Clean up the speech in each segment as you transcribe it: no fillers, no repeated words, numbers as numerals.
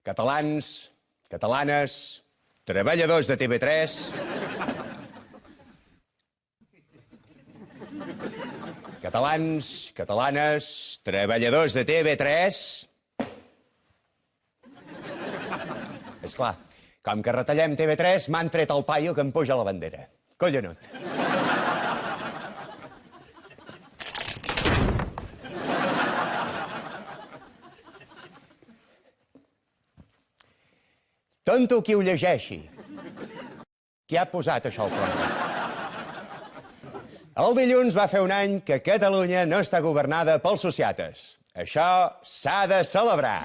Catalans, catalanes, treballadors de TV3... Catalans, catalanes, treballadors de TV3... És clar, com que retallem TV3, m'han tret el paio que em puja la bandera. Collonut. Tonto qui ho llegeixi. Qui ha posat això al compte? El dilluns va fer un any que Catalunya no està governada pels sociates. Això s'ha de celebrar.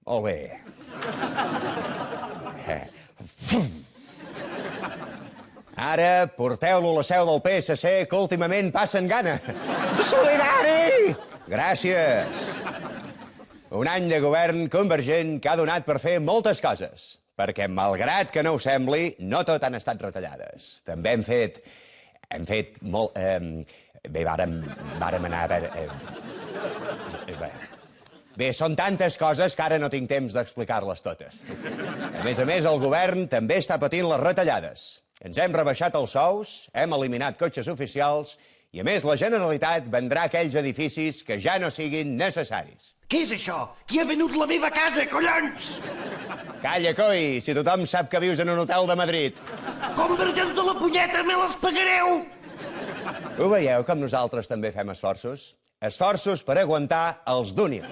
Molt bé. Ara porteu-lo a la seu del PSC, que últimament passen gana. Solidari! Gràcies. Un any de govern convergent que ha donat per fer moltes coses, perquè, malgrat que no ho sembli, no tot han estat retallades. També hem fet molt... Bé, vàrem anar a veure... Bé, són tantes coses que ara no tinc temps d'explicar-les totes. A més, el govern també està patint les retallades. Ens hem rebaixat els sous, hem eliminat cotxes oficials i, a més, la Generalitat vendrà aquells edificis que ja no siguin necessaris. Què és això? Qui ha venut la meva casa, collons? Calla, coi, si tothom sap que vius en un hotel de Madrid. Convergents de la punyeta, me les pagareu! Ho veieu, com nosaltres també fem esforços? Esforços per aguantar els d'Unió.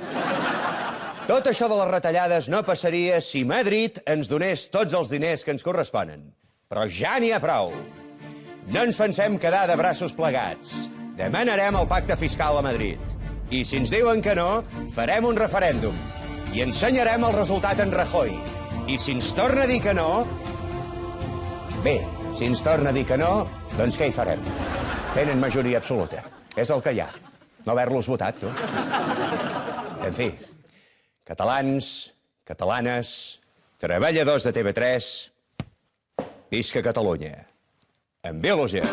Tot això de les retallades no passaria si Madrid ens donés tots els diners que ens corresponen. Però ja n'hi ha prou. No ens pensem quedar de braços plegats. Demanarem el pacte fiscal a Madrid. I si ens diuen que no, farem un referèndum. I ensenyarem el resultat en Rajoy. I si ens torna a dir que no... Bé, si ens torna a dir que no, doncs què hi farem? Tenen majoria absoluta. És el que hi ha. No haver-los votat, tu. En fi, catalans, catalanes, treballadors de TV3, visca Catalunya. Amb il·lusió.